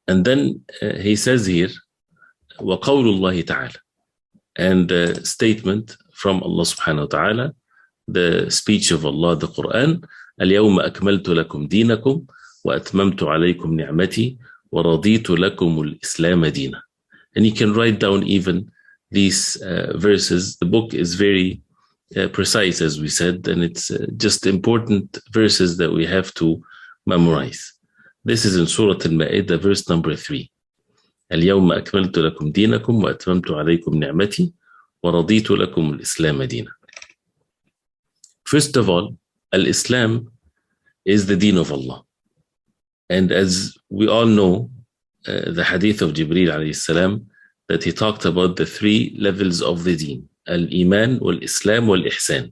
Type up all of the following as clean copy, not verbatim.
And then he says here, وَقَوْلُ اللَّهِ تَعَالَى, and the statement from Allah subhanahu wa ta'ala, the speech of Allah, the Quran, اليوم أكملت لكم دينكم وأتممت عليكم نعمتي ورضيت لكم الإسلام دينا. And you can write down even these verses. The book is very precise, as we said, and it's just important verses that we have to memorize. This is in Surah Al-Maidah, verse number 3. اليوم أكملت لكم دينكم وأتممت عليكم نعمتي ورضيت لكم الإسلام دينا. First of all, Al-Islam is the deen of Allah. And as we all know, the hadith of Jibreel alayhi salam, that he talked about the 3 levels of the deen: Al-Iman, Wal-Islam, Wal-Ihsan.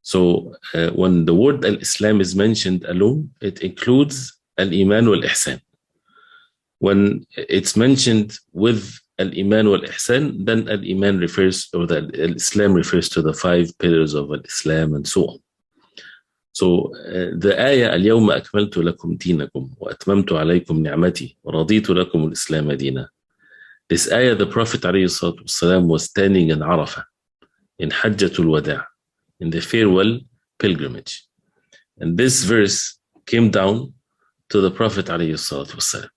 So when the word Al-Islam is mentioned alone, it includes Al-Iman, Wal-Ihsan. When it's mentioned with Al-Iman wal-Ihsan, then Al-Iman refers, or the Al-Islam refers to the 5 pillars of Al-Islam and so on. So the ayah, اليوم أكملت لكم دينكم وأتممت عليكم نعمتي ورضيت لكم الإسلام دينا. This ayah, the Prophet ﷺ was standing in Arafah, in Hajjatul Wada', in the farewell pilgrimage. And this verse came down to the Prophet ﷺ.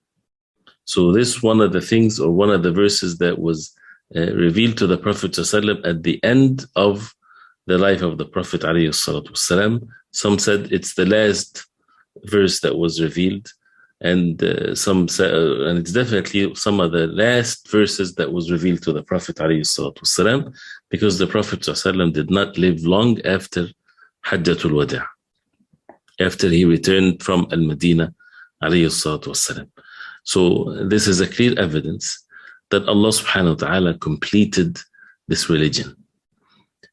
So this one of the things, or one of the verses that was revealed to the Prophet ﷺ at the end of the life of the Prophet ﷺ. Some said it's the last verse that was revealed, and some said, and it's definitely some of the last verses that was revealed to the Prophet ﷺ, because the Prophet ﷺ did not live long after Hajjatul Wada', after he returned from Al-Madinah ﷺ. So this is a clear evidence that Allah subhanahu wa ta'ala completed this religion.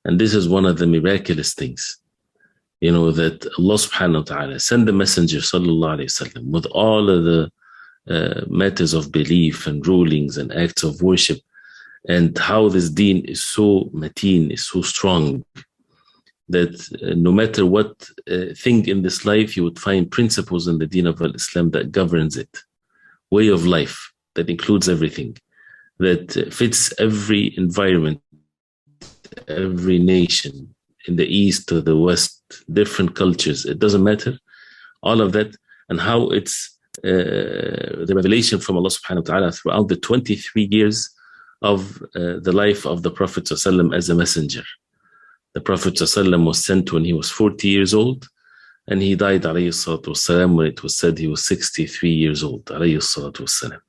And this is one of the miraculous things, that Allah subhanahu wa ta'ala sent the Messenger sallallahu alayhi wasallam with all of the matters of belief and rulings and acts of worship, and how this deen is so mateen, is so strong, that no matter what thing in this life, you would find principles in the deen of Islam that governs it. Way of life that includes everything, that fits every environment, every nation, in the east or the west, different cultures, it doesn't matter. All of that, and how it's the revelation from Allah subhanahu wa ta'ala throughout the 23 years of the life of the Prophet ﷺ as a messenger. The Prophet ﷺ was sent when he was 40 years old, and he died alayhi salatu wasalam when it was said he was 63 years old alayhi salatu wasalam.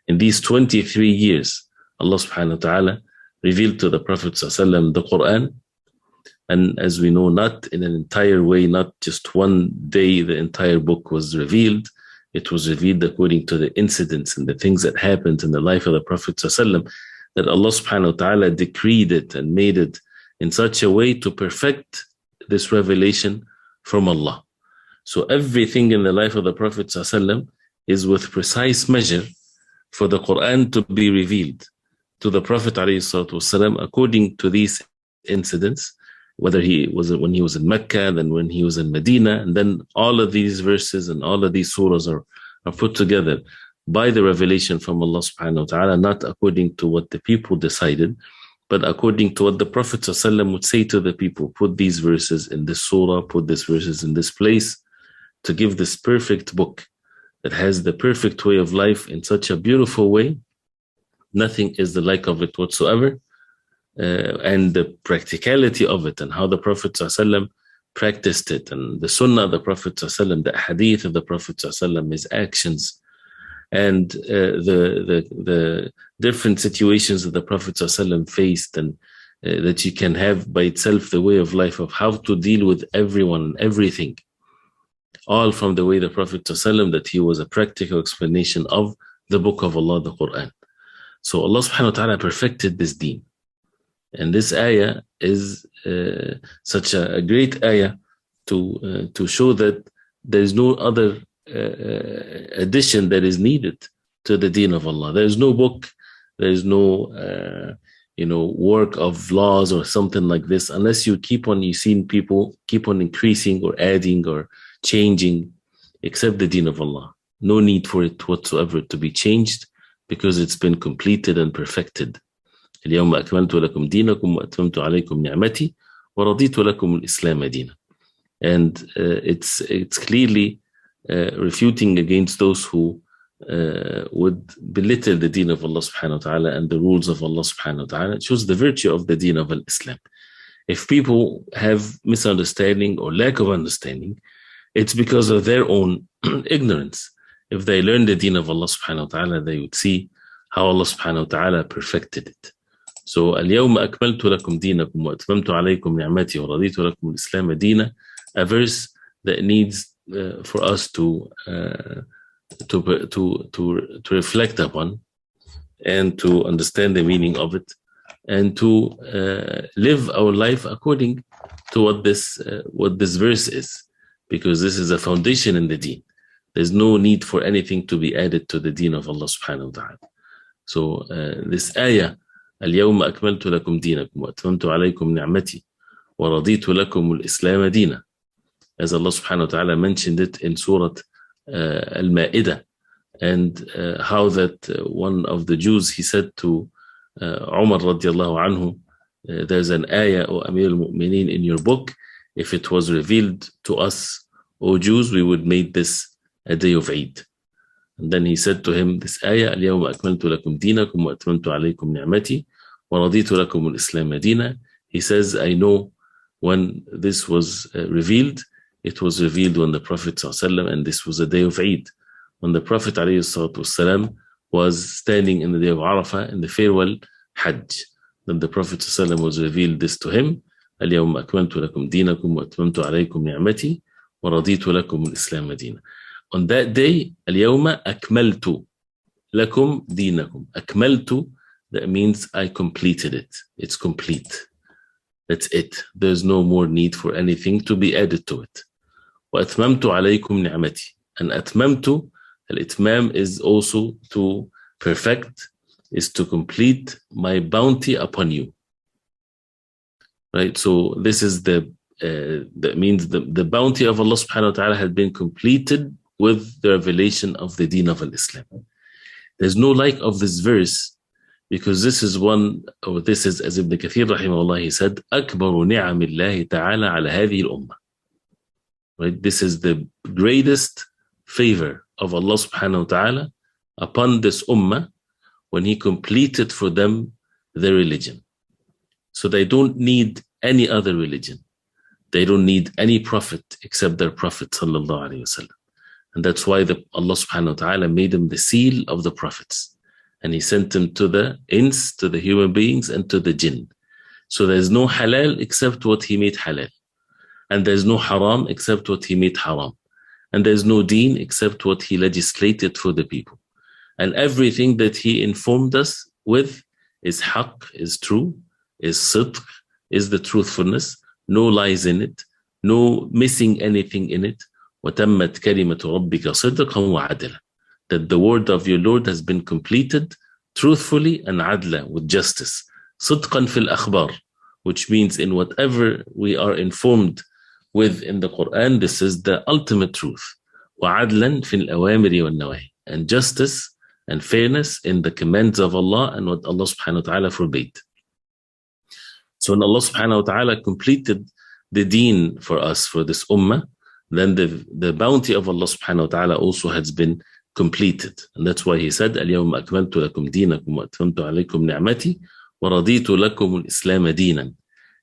In these 23 years, Allah subhanahu wa ta'ala revealed to the Prophet ﷺ the Quran. And as we know, not in an entire way, not just one day the entire book was revealed. It was revealed according to the incidents and the things that happened in the life of the Prophet ﷺ, that Allah subhanahu wa ta'ala decreed it and made it in such a way to perfect this revelation from Allah. So everything in the life of the Prophet ﷺ is with precise measure for the Quran to be revealed to the Prophet ﷺ according to these incidents, whether when he was in Mecca, then when he was in Medina, and then all of these verses and all of these surahs are put together by the revelation from Allah subhanahu wa ta'ala, not according to what the people decided, but according to what the Prophet ﷺ would say to the people. Put these verses in this surah, put these verses in this place, to give this perfect book that has the perfect way of life in such a beautiful way. Nothing is the like of it whatsoever. And the practicality of it, and how the Prophet ﷺ practiced it, and the sunnah of the Prophet ﷺ, the hadith of the Prophet ﷺ, his actions, and the different situations that the Prophet ﷺ faced, and that you can have by itself the way of life of how to deal with everyone and everything, all from the way the Prophet ﷺ, that he was a practical explanation of the book of Allah, the Quran. So Allah subhanahu wa ta'ala perfected this deen. And this ayah is such a great ayah to show that there is no other addition that is needed to the deen of Allah. There is no book, there is no work of laws or something like this, unless you've seen people keep on increasing or adding or changing, except the deen of Allah. No need for it whatsoever to be changed because it's been completed and perfected. اليوم أكملت لكم دينكم وأتممت عليكم نعمتي ورضيت لكم الإسلام دينا. And it's clearly refuting against those who would belittle the deen of Allah subhanahu wa ta'ala and the rules of Allah subhanahu wa ta'ala. It shows the virtue of the deen of Islam. If people have misunderstanding or lack of understanding, it's because of their own ignorance. If they learn the deen of Allah subhanahu wa ta'ala, they would see how Allah subhanahu wa ta'ala perfected it. So, اليوم أكملت لكم دينكم وأتممت عليكم نعمتي ورضيت لكم الإسلام دينا, a verse that needs for us to reflect upon and to understand the meaning of it and to live our life according to what this verse is, because this is a foundation in the deen. There's no need for anything to be added to the deen of Allah subhanahu wa ta'ala. So this ayah, اليوم أكملت لكم دينكم وأتممت عليكم نعمتي ورضيت لكم الإسلام دينا, as Allah subhanahu wa ta'ala mentioned it in Surah Al-Maidah, and how that one of the Jews, he said to Umar radiallahu anhu, there's an ayah, O Amir al-Mu'mineen, in your book. If it was revealed to us, O Jews, we would make this a day of Eid. And then he said to him, this ayah, اليوم أكملت لكم دينكم وأتممت عليكم نعمتي ورضيت لكم الإسلام دينا. He says, I know when this was revealed, it was revealed when the Prophet ﷺ, and this was a day of Eid, when the Prophet ﷺ was standing in the day of Arafah in the farewell Hajj. Then the Prophet ﷺ was revealed this to him, اليوم أكملت لكم دينكم وأتممت عليكم نعمتي ورضيت لكم الإسلام دينا. On that day, اليوم أكملت لكم دينكم. أكملت, that means I completed it. It's complete. That's it. There's no more need for anything to be added to it. وأتممت عليكم نعمتي. And أتممت, الإتمام is also to perfect, is to complete my bounty upon you. Right? So this is that means the bounty of Allah subhanahu wa ta'ala had been completed with the revelation of the deen of Islam. There's no like of this verse, because this is as Ibn Kathir rahimahullah, he said, أكبر نعم الله تعالى على هذه الأمة. Right? This is the greatest favor of Allah subhanahu wa ta'ala upon this ummah when he completed for them their religion. So they don't need any other religion. They don't need any prophet except their Prophet sallallahu alaihi wasallam. And that's why Allah subhanahu wa ta'ala made him the seal of the prophets. And he sent him to the ins, to the human beings, and to the jinn. So there's no halal except what he made halal. And there's no haram except what he made haram. And there's no deen except what he legislated for the people. And everything that he informed us with is haqq, is true, is sidq, is the truthfulness, no lies in it, no missing anything in it. وَتَمَّتْ كَلِمَةُ رَبِّكَ صِدْقًا وَعَدْلًا. That the word of your Lord has been completed truthfully and adla, with justice. صِدْقًا فِي الْأَخْبَارِ, which means in whatever we are informed with in the Quran, this is the ultimate truth. وَعَدْلًا فِي الْأَوَامِرِ وَالنَّوَاهِ, and justice and fairness in the commands of Allah and what Allah subhanahu wa ta'ala forbade. So when Allah subhanahu wa ta'ala completed the deen for us, for this ummah, then the bounty of Allah subhanahu wa ta'ala also has been completed. And that's why he said, اليوم أكملت لكم دينكم وأتممت عليكم نعمتي ورضيت لكم الإسلام دينا.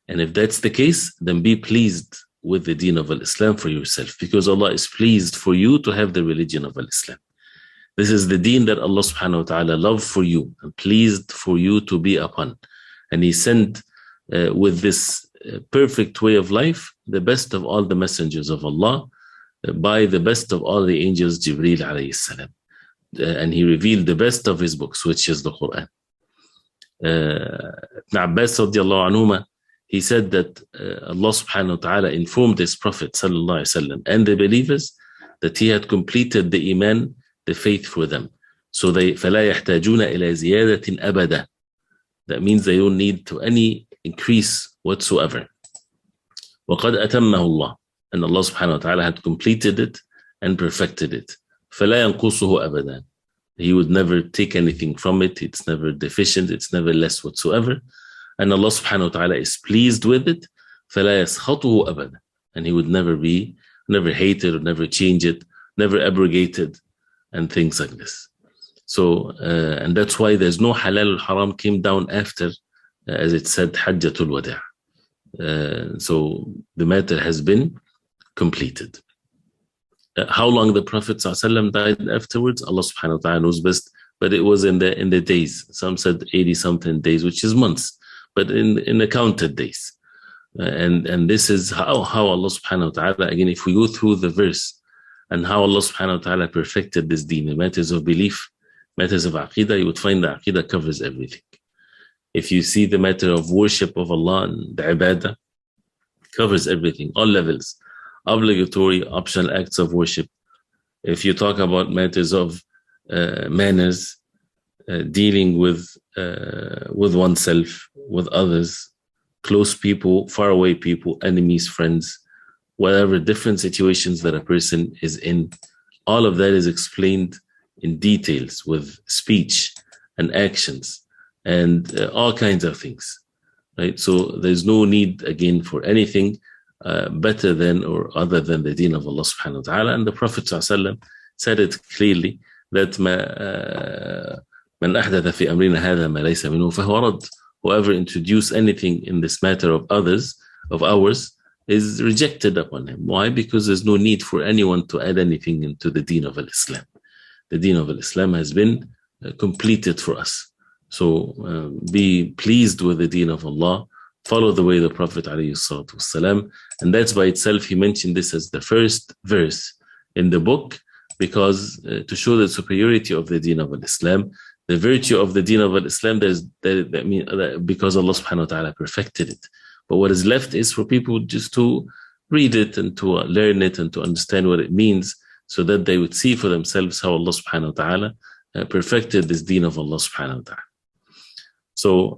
And if that's the case, then be pleased with the deen of Islam for yourself, because Allah is pleased for you to have the religion of Islam. This is the deen that Allah subhanahu wa ta'ala loved for you and pleased for you to be upon. And he sent with this perfect way of life the best of all the messengers of Allah, by the best of all the angels, Jibreel alayhi salam. And he revealed the best of his books, which is the Quran. Ibn Abbas radiallahu anhuma, he said that Allah subhanahu wa ta'ala informed his Prophet sallallahu alayhi wasallam and the believers that he had completed the iman, the faith for them. So they فَلَا يَحْتَاجُونَ إِلَى زِيَادَةٍ أَبَدًا. That means they don't need to any increase whatsoever. وَقَدْ أَتَمَّهُ اللَّهُ, and Allah subhanahu wa ta'ala had completed it and perfected it. فلا ينقصه أبدا. He would never take anything from it. It's never deficient. It's never less whatsoever. And Allah subhanahu wa ta'ala is pleased with it. فلا يسخطه أبدا. And he would never hate it, or never change it, never abrogate it, and things like this. So, and that's why there's no halal or haram came down after, as it said, Hajjatul Wada'. So the matter has been completed. How long the Prophet ﷺ died afterwards, Allah subhanahu wa ta'ala knows best, but it was in the days. Some said 80 something days, which is months, but in the counted days. And this is how Allah subhanahu wa ta'ala, again, if we go through the verse and how Allah subhanahu wa ta'ala perfected this deen, the matters of belief, matters of aqidah, you would find that aqidah covers everything. If you see the matter of worship of Allah and the ibadah, covers everything, all levels, obligatory, optional acts of worship. If you talk about matters of manners, dealing with oneself, with others, close people, far away people, enemies, friends, whatever different situations that a person is in, all of that is explained in details with speech and actions and all kinds of things, right? So there's no need again for anything better than or other than the deen of Allah subhanahu wa ta'ala. And the Prophet ﷺ said it clearly that من أحدث في أمرنا هذا ما ليس منه فهو رد. Whoever introduce anything in this matter of ours, is rejected upon him. Why? Because there's no need for anyone to add anything into the deen of Islam. The deen of Islam has been completed for us. So be pleased with the deen of Allah, follow the way of the Prophet ﷺ, and that's by itself, he mentioned this as the first verse in the book, because to show the superiority of the deen of Islam, the virtue of the deen of Islam, because Allah subhanahu wa ta'ala perfected it. But what is left is for people just to read it and to learn it and to understand what it means, so that they would see for themselves how Allah subhanahu wa ta'ala perfected this deen of Allah subhanahu wa ta'ala. So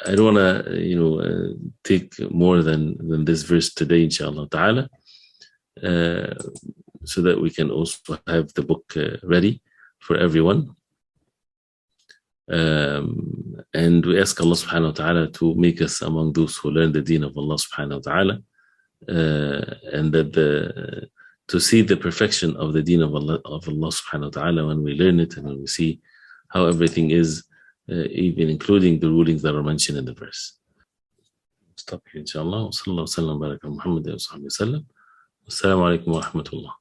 I don't want to, take more than this verse today, inshallah ta'ala, so that we can also have the book ready for everyone. And we ask Allah subhanahu wa ta'ala to make us among those who learn the deen of Allah subhanahu wa ta'ala, and that to see the perfection of the deen of Allah subhanahu wa ta'ala when we learn it and when we see how everything is, even including the rulings that are mentioned in the verse. Stop here, inshallah. Wa sallallahu wa sallam wa baraka Muhammad wa sahbihi wa sallam. Assalamu alaikum wa rahmatullah.